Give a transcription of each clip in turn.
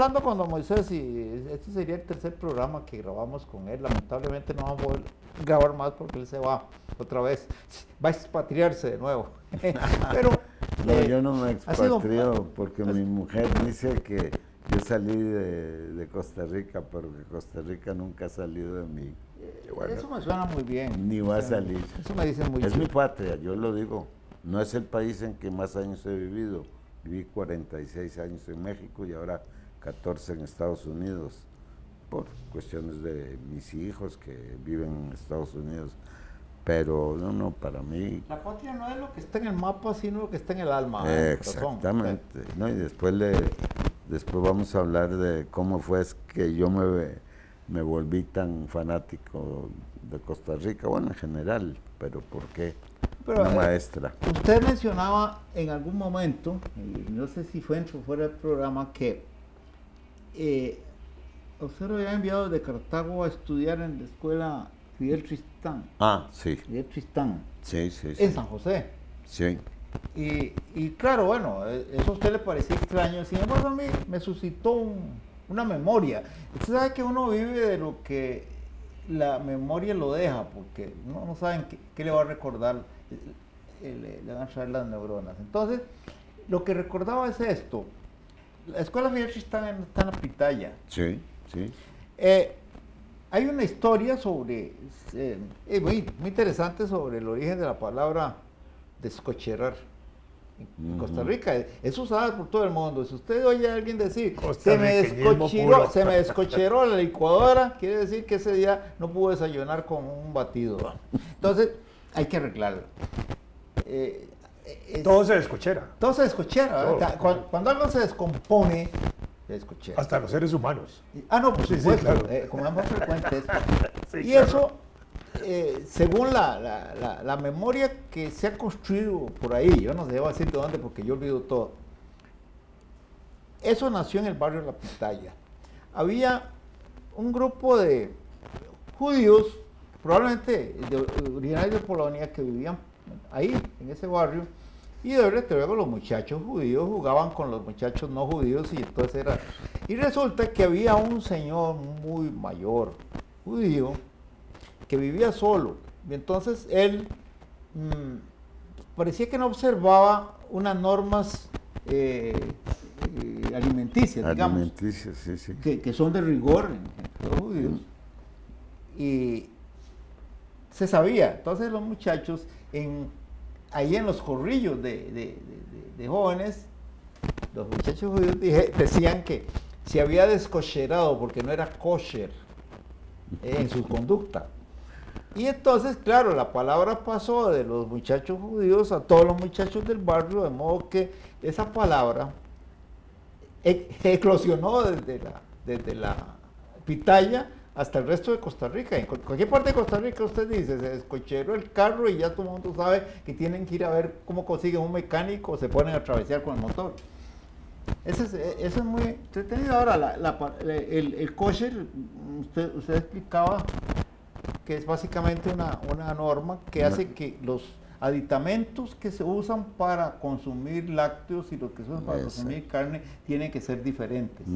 hablando con don Moisés y este sería el tercer programa que grabamos con él. Lamentablemente no vamos a poder grabar más porque él se va otra vez, va a expatriarse de nuevo. Pero no, yo no me sido, expatrio porque mi mujer dice que yo salí de Costa Rica, pero que Costa Rica nunca ha salido de mí. Bueno, eso me suena muy bien. Ni va a salir. Eso me dicen muy bien. Es mi patria, yo lo digo. No es el país en que más años he vivido. Viví 46 años en México y ahora 14 en Estados Unidos, por cuestiones de mis hijos que viven en Estados Unidos. Pero no, para mí... La patria no es lo que está en el mapa, sino lo que está en el alma. Exactamente. No, y después vamos a hablar de cómo fue que yo me volví tan fanático de Costa Rica, bueno, en general, pero ¿por qué? Pero, una maestra. Usted mencionaba en algún momento, y no sé si fue dentro o fuera del programa, que usted lo había enviado de Cartago a estudiar en la escuela Fidel Tristán. Ah, sí. Fidel Tristán. Sí. En San José. Sí. Y claro, bueno, eso a usted le parecía extraño, sin embargo a mí me suscitó una memoria. Usted sabe que uno vive de lo que la memoria lo deja, porque no saben qué le va a recordar, le van a traer las neuronas. Entonces, lo que recordaba es esto. La escuela Fidel está en la Pitaya. Sí. Hay una historia sobre, muy interesante sobre el origen de la palabra descocherar. En Costa Rica es usada por todo el mundo. Si usted oye a alguien decir se me descocheró la licuadora, quiere decir que ese día no pudo desayunar con un batido. Entonces hay que arreglarlo. Todo se descochera. Todo se descochera. Cuando algo se descompone, se descochera. Hasta los seres humanos. No, por supuesto, sí, claro. como es más frecuente. Sí, y claro. eso, según la memoria que se ha construido por ahí, yo no sé, debo decir de dónde porque yo olvido todo. Eso nació en el barrio de La Pitaya. Había un grupo de judíos, probablemente originarios de Polonia, que vivían ahí, en ese barrio, y luego los muchachos judíos jugaban con los muchachos no judíos, y entonces era... Y resulta que había un señor muy mayor, judío, que vivía solo, y entonces él parecía que no observaba unas normas alimenticias, digamos. Alimenticias, sí. Que son de rigor en los judíos. Y se sabía, entonces los muchachos, ahí en los corrillos de jóvenes, los muchachos judíos decían que se había descocherado porque no era kosher en su conducta. Y entonces, claro, la palabra pasó de los muchachos judíos a todos los muchachos del barrio, de modo que esa palabra eclosionó desde la Pitaya hasta el resto de Costa Rica. En cualquier parte de Costa Rica usted dice, se descocheró el carro y ya todo el mundo sabe que tienen que ir a ver cómo consiguen un mecánico o se ponen a travesear con el motor. Eso es muy entretenido. Ahora, el kosher, usted explicaba que es básicamente una norma que hace que los aditamentos que se usan para consumir lácteos y los que se usan para consumir carne tienen que ser diferentes.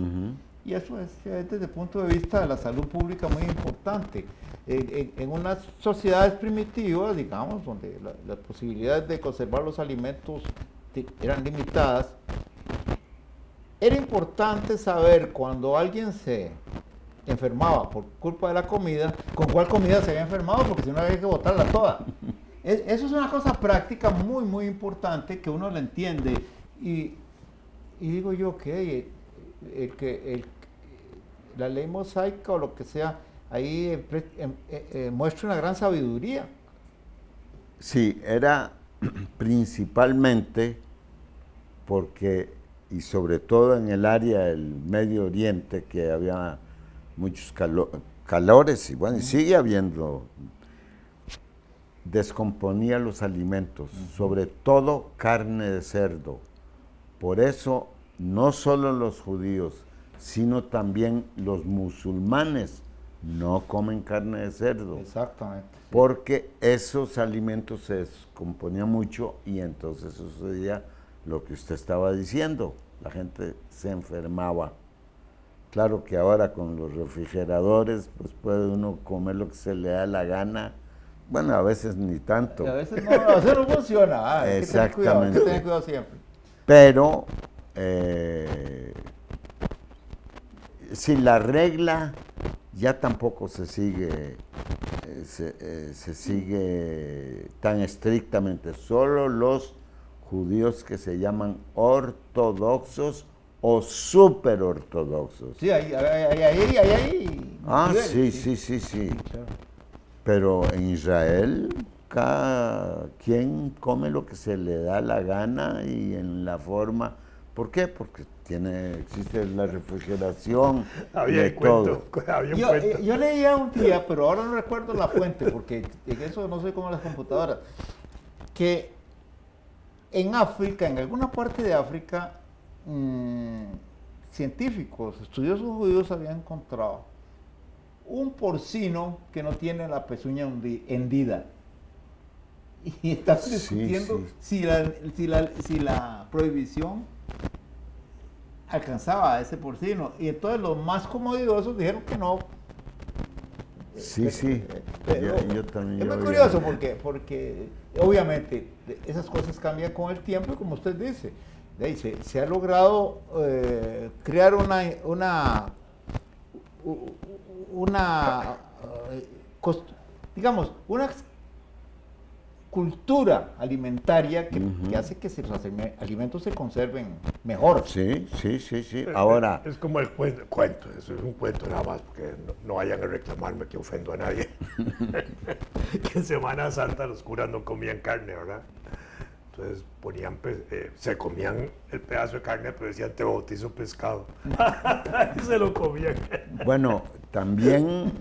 Y eso es desde el punto de vista de la salud pública muy importante. En unas sociedades primitivas, digamos, donde las posibilidades de conservar los alimentos eran limitadas, era importante saber cuando alguien se enfermaba por culpa de la comida, con cuál comida se había enfermado, porque si no había que botarla toda. Eso es una cosa práctica muy importante que uno la entiende. Y digo yo que la ley mosaica o lo que sea, ahí muestra una gran sabiduría. Sí, era principalmente porque, y sobre todo en el área del Medio Oriente, que había muchos calores, y bueno, y sigue habiendo, descomponía los alimentos, sobre todo carne de cerdo. Por eso, no solo los judíos, sino también los musulmanes no comen carne de cerdo. Exactamente. Sí. Porque esos alimentos se descomponían mucho y entonces sucedía lo que usted estaba diciendo, la gente se enfermaba. Claro que ahora con los refrigeradores, pues puede uno comer lo que se le da la gana. Bueno, a veces ni tanto. Y a veces no funciona. Hay que tener cuidado, hay que tener Exactamente. cuidado siempre. Pero si la regla ya tampoco se sigue, se sigue tan estrictamente. Solo los judíos que se llaman ortodoxos o super ortodoxos. Sí, ahí. Ah, niveles, sí. claro. Pero en Israel, cada quien come lo que se le da la gana y en la forma. ¿Por qué? Porque existe la refrigeración Había de un cuento. todo. Había un cuento. Yo leía un día, pero ahora no recuerdo la fuente, porque en eso no soy como las computadoras, que en África, en alguna parte de África, científicos, estudiosos judíos habían encontrado un porcino que no tiene la pezuña hendida. Y están Sí, discutiendo sí. si la prohibición alcanzaba a ese porcino. Y entonces los más comodiosos dijeron que no. Sí. Yo también. Es muy yo curioso había- porque obviamente esas cosas cambian con el tiempo y como usted dice, de ahí se ha logrado crear digamos, una cultura alimentaria que hace que los alimentos se conserven mejor. Sí. Ahora, Es como el cuento, eso es un cuento nada más, porque no vayan a reclamarme que ofendo a nadie. Que en Semana Santa los curas no comían carne, ¿verdad? Entonces se comían el pedazo de carne, pero decían te bautizo pescado. Y se lo comían. bueno, también,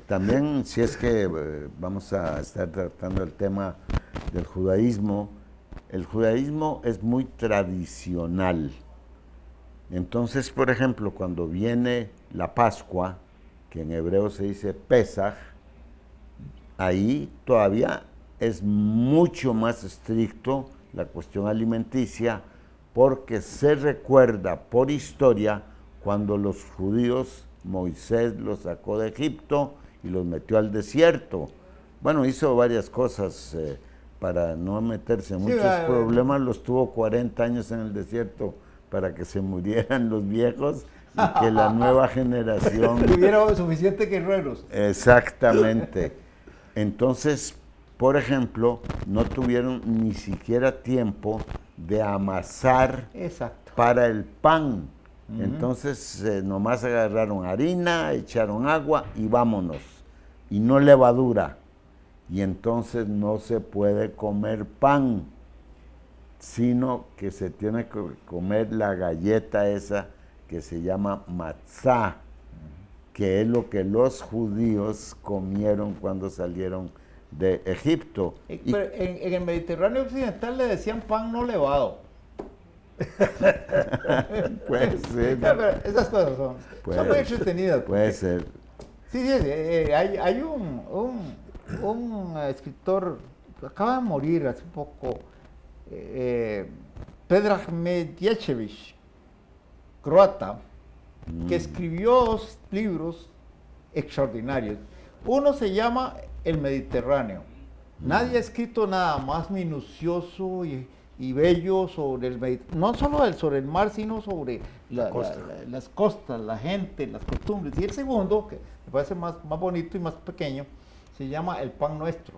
también si es que vamos a estar tratando el tema del judaísmo, el judaísmo es muy tradicional. Entonces, por ejemplo, cuando viene la Pascua, que en hebreo se dice Pesaj, ahí todavía es mucho más estricto la cuestión alimenticia porque se recuerda por historia cuando los judíos, Moisés los sacó de Egipto y los metió al desierto. Bueno, hizo varias cosas para no meterse en muchos problemas, los tuvo 40 años en el desierto para que se murieran los viejos y que la nueva generación... Tuviera suficientes guerreros. Exactamente. Entonces, por ejemplo, no tuvieron ni siquiera tiempo de amasar Exacto. para el pan. Entonces, nomás agarraron harina, echaron agua y vámonos. Y no levadura. Y entonces no se puede comer pan, sino que se tiene que comer la galleta esa que se llama matzá, que es lo que los judíos comieron cuando salieron de Egipto. Pero en el Mediterráneo occidental le decían pan no levado. Puede ser. Ya, pero esas cosas son muy entretenidas. Puede ser. Sí, hay un escritor, acaba de morir hace poco, Predrag Medječević, croata, que escribió 2 libros extraordinarios. Uno se llama El Mediterráneo. Nadie ha escrito nada más minucioso y bello sobre no solo sobre el mar, sino sobre las costas, la gente, las costumbres. Y el segundo, que me parece más bonito y más pequeño, se llama El Pan Nuestro.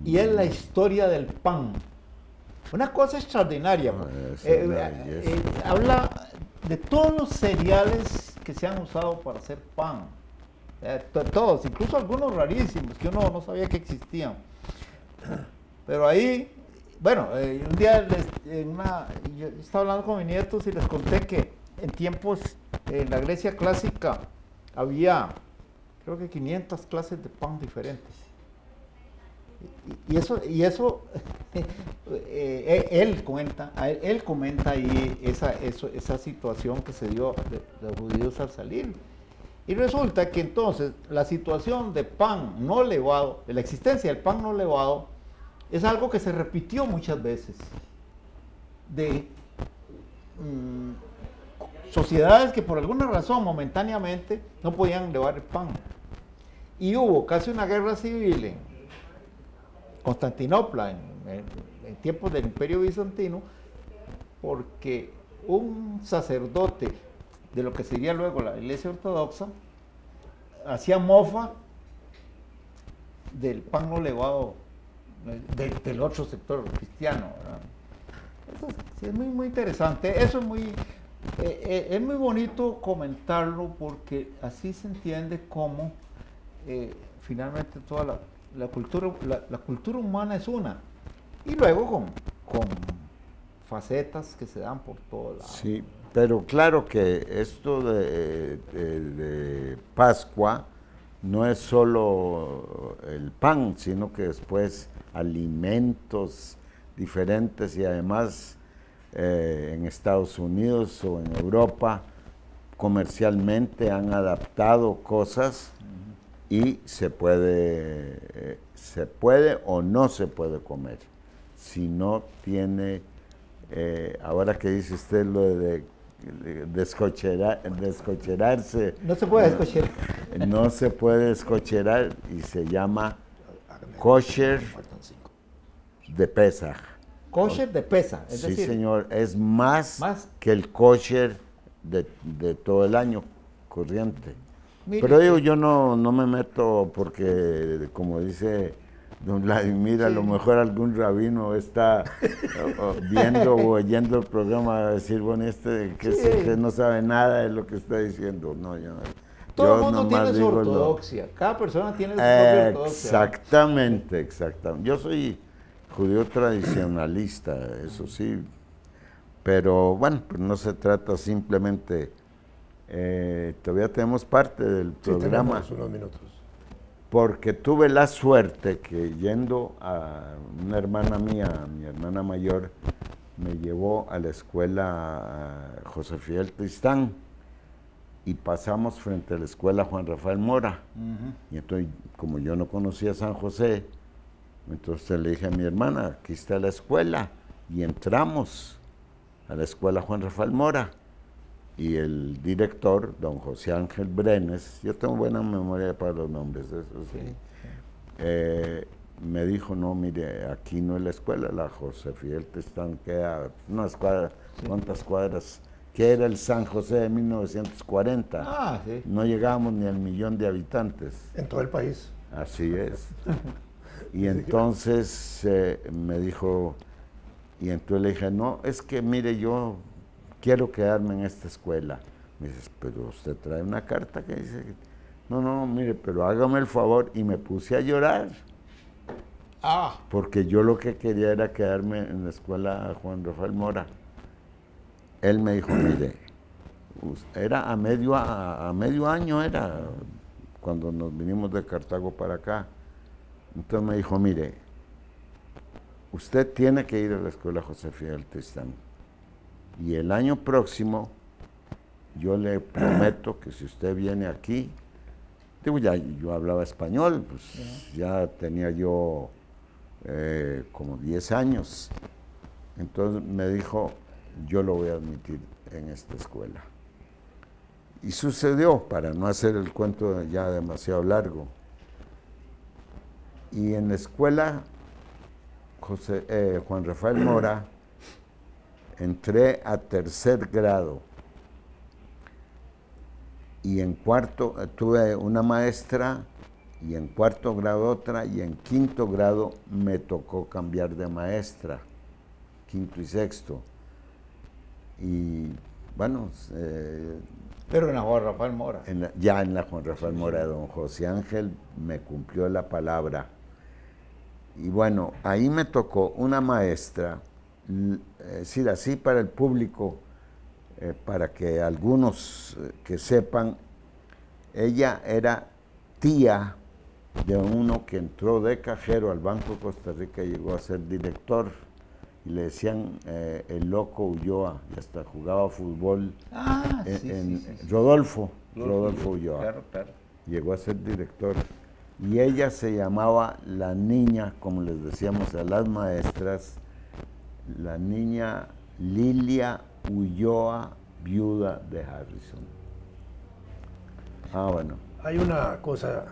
Y es la historia del pan. Una cosa extraordinaria. Habla de todos los cereales que se han usado para hacer pan. Todos, incluso algunos rarísimos que uno no sabía que existían. Pero ahí, bueno, un día yo estaba hablando con mis nietos y les conté que en tiempos, en la Grecia clásica, había, creo que 500 clases de pan diferentes. Y eso él comenta ahí esa situación que se dio de los judíos al salir. Y resulta que entonces la situación de pan no levado, de la existencia del pan no levado, es algo que se repitió muchas veces. sociedades que por alguna razón momentáneamente no podían llevar el pan. Y hubo casi una guerra civil en Constantinopla, en tiempos del Imperio Bizantino, porque un sacerdote de lo que sería luego la Iglesia Ortodoxa hacía mofa del pan no levado del otro sector cristiano, ¿verdad? Eso sí es muy, muy interesante. Eso es muy bonito comentarlo porque así se entiende cómo finalmente toda la cultura humana es una. Y luego con facetas que se dan por todos lados. Sí, pero claro que esto de Pascua no es solo el pan, sino que después alimentos diferentes y además en Estados Unidos o en Europa comercialmente han adaptado cosas y se puede o no se puede comer si no tiene, ahora que dice usted lo de descocherarse. No se puede descocherar. No se puede descocherar y se llama kosher de Pesaj. Kosher de Pesaj, es Sí, decir, señor, es más que el kosher de todo el año corriente. mire, Pero digo, yo no me meto porque, como dice don Vladimir, a lo mejor algún rabino está viendo o oyendo el programa a decir, bueno, que no sabe nada de lo que está diciendo. No, todo el mundo nomás tiene su digo ortodoxia, cada persona tiene su propia ortodoxia. Exactamente. Yo soy judío tradicionalista, eso sí, pero bueno, pues no se trata simplemente, todavía tenemos parte del programa. Tenemos unos minutos. Porque tuve la suerte que yendo a una hermana mía, mi hermana mayor, me llevó a la escuela José Fidel Tristán y pasamos frente a la escuela Juan Rafael Mora. Y entonces, como yo no conocía San José, entonces le dije a mi hermana, aquí está la escuela, y entramos a la escuela Juan Rafael Mora. Y el director, don José Ángel Brenes, yo tengo buena memoria para los nombres, eso sí, me dijo, no, mire, aquí no es la escuela, la José Fidel Tristán queda unas cuadras, ¿cuántas cuadras? Que era el San José de 1940. No llegábamos ni al 1.000.000 de habitantes. En todo el país. Así es. Y entonces me dijo, y entonces le dije, no, es que mire, yo quiero quedarme en esta escuela. Me dices, pero usted trae una carta que dice, no, mire, pero hágame el favor. Y me puse a llorar. Porque yo lo que quería era quedarme en la escuela Juan Rafael Mora. Él me dijo, mire, era a medio año, era cuando nos vinimos de Cartago para acá. Entonces me dijo, mire, usted tiene que ir a la escuela José Fidel Tristán. Y el año próximo, yo le prometo que si usted viene aquí, digo, ya yo hablaba español, pues ya tenía yo como 10 años. Entonces me dijo, yo lo voy a admitir en esta escuela. Y sucedió, para no hacer el cuento ya demasiado largo. Y en la escuela Juan Rafael Mora, entré a 3er grado y en cuarto tuve una maestra y en 4º grado otra y en 5º grado me tocó cambiar de maestra, 5º y 6º. Y bueno... pero en la Juan Rafael Mora. Ya en la Juan Rafael Mora, don José Ángel me cumplió la palabra. Y bueno, ahí me tocó una maestra, es decir, así para el público, para que algunos que sepan, ella era tía de uno que entró de cajero al Banco de Costa Rica y llegó a ser director, y le decían el loco Ulloa, y hasta jugaba fútbol Rodolfo Ulloa. Claro. Llegó a ser director. Y ella se llamaba la niña, como les decíamos a las maestras, la niña Lilia Ulloa viuda de Harrison. Ah, bueno. Hay una cosa...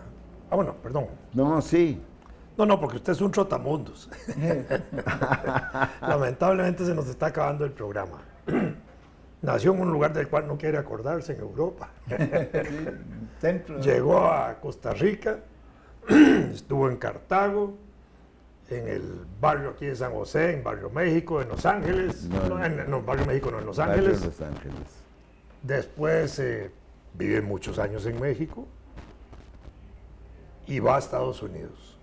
Ah, bueno, perdón. No, sí. No, porque usted es un trotamundos. Lamentablemente se nos está acabando el programa. Nació en un lugar del cual no quiere acordarse, en Europa. Centro. Llegó a Costa Rica, estuvo en Cartago, en el barrio aquí de San José, en Barrio México, en Los Ángeles. No, Barrio México no, en Los Ángeles. Los Ángeles. Después vive muchos años en México y va a Estados Unidos.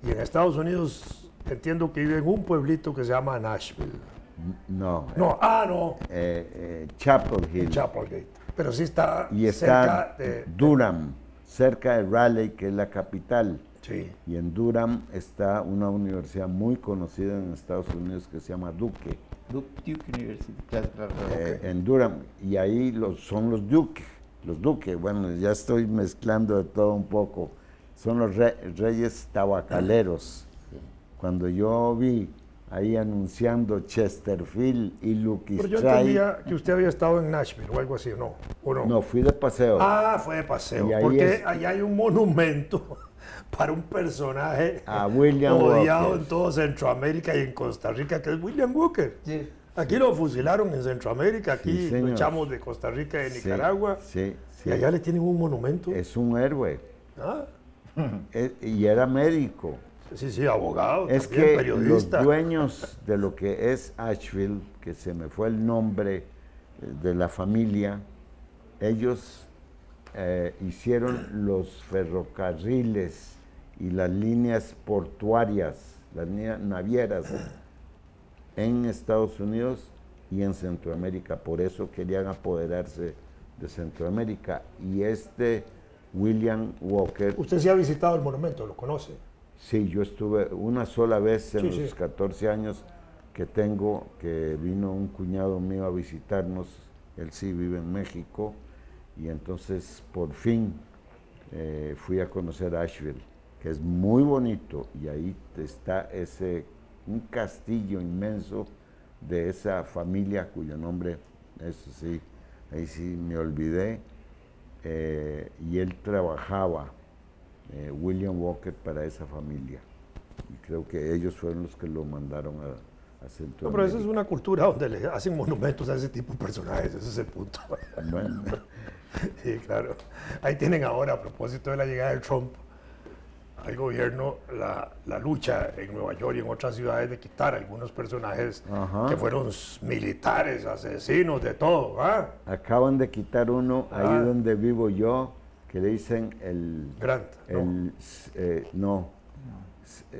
Y en Estados Unidos entiendo que vive en un pueblito que se llama Nashville. No. No. Chapel Hill. En Chapelgate. Pero sí está Y cerca está de... Durham, cerca de Raleigh, que es la capital. Sí. Y en Durham está una universidad muy conocida en Estados Unidos que se llama Duke. Duke University. Claro. En Durham. Y ahí son los Duke. Los Duque, bueno, ya estoy mezclando de todo un poco. Son los reyes tabacaleros. Cuando yo vi ahí anunciando Chesterfield y Lucky Pero yo Strike. entendía que usted había estado en Nashville o algo así, ¿no? ¿O no? No, fui de paseo. Ah, fue de paseo. Y ahí Porque allá hay un monumento para un personaje A William odiado Walker. en todo Centroamérica y en Costa Rica, que es William Walker. Sí. Aquí lo fusilaron en Centroamérica, aquí Sí, lo señor. echamos de Costa Rica y de Sí, Nicaragua. Sí, sí. Y allá le tienen un monumento. Es un héroe. Ah, Y era médico. sí, abogado, Es también, que periodista. los dueños de lo que es Asheville, que se me fue el nombre de la familia, ellos hicieron los ferrocarriles y las líneas portuarias, las líneas navieras en Estados Unidos y en Centroamérica. Por eso querían apoderarse de Centroamérica. Y William Walker... Usted sí ha visitado el monumento, lo conoce. Sí, yo estuve una sola vez en Sí, los sí. 14 años que tengo, que vino un cuñado mío a visitarnos, él sí vive en México, y entonces por fin fui a conocer Asheville, que es muy bonito, y ahí está un castillo inmenso de esa familia cuyo nombre, eso sí, ahí sí me olvidé, y él trabajaba, William Walker, para esa familia. Y creo que ellos fueron los que lo mandaron a Centroamérica. No, pero esa es una cultura donde le hacen monumentos a ese tipo de personajes, ese es el punto. Bueno, Sí, claro. Ahí tienen ahora, a propósito de la llegada de Trump al gobierno, la lucha en Nueva York y en otras ciudades de quitar algunos personajes Ajá. que fueron militares, asesinos, de todo, ¿ah? acaban de quitar uno ahí Ah. donde vivo yo, que le dicen Grant, ¿no?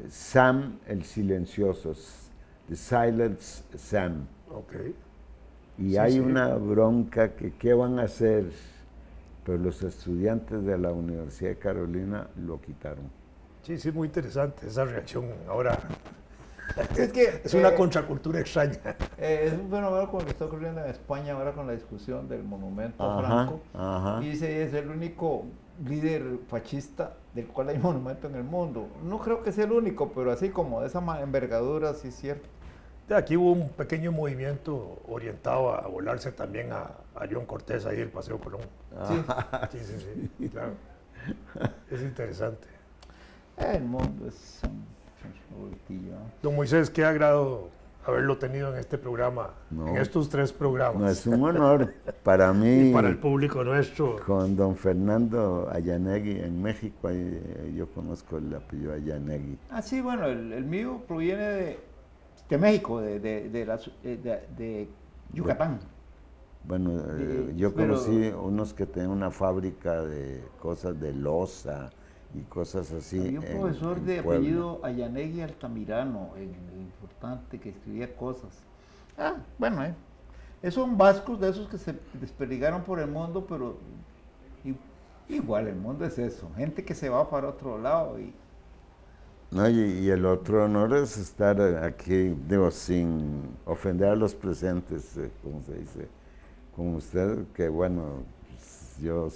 Sam el silencioso, The Silent Sam. Ok. Y Sí, hay sí. una bronca que qué van a hacer, pero los estudiantes de la Universidad de Carolina lo quitaron. Sí, es muy interesante esa reacción ahora. Es que Es una contracultura extraña. es un fenómeno como el que está ocurriendo en España ahora con la discusión del monumento a Ajá, Franco. ajá. Y dice, es el único líder fascista del cual hay monumento en el mundo. No creo que sea el único, pero así como de esa envergadura, sí es cierto. Aquí hubo un pequeño movimiento orientado a volarse también a John Cortés ahí del Paseo Colón. Sí, claro. Es interesante. El mundo es un revoltillo. Don Moisés, qué agrado haberlo tenido en este programa, No. en estos 3 programas. No, es un honor para mí. Y para el público nuestro. Con don Fernando Ayanegui en México, ahí, yo conozco el apellido Ayanegui. Ah, sí, bueno, el mío proviene de México, de Yucatán. Bueno, yo pero- conocí unos que tenían una fábrica de cosas de loza y cosas así. Había un en- profesor en de Puebla. apellido Ayanegui Altamirano, importante, que escribía cosas. Ah, bueno, son vascos de esos que se desperdigaron por el mundo, pero igual el mundo es eso, gente que se va para otro lado y No, y el otro honor es estar aquí, digo, sin ofender a los presentes, como se dice, con usted, que bueno, pues, yo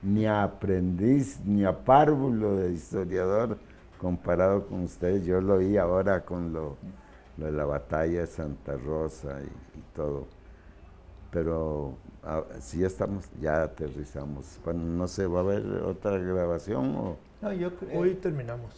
ni aprendiz, ni a párvulo de historiador comparado con usted, yo lo vi ahora con lo de la batalla de Santa Rosa y todo. Pero si ya estamos, ya aterrizamos. Bueno, no sé, ¿va a haber otra grabación o...? No, yo creo... Hoy terminamos.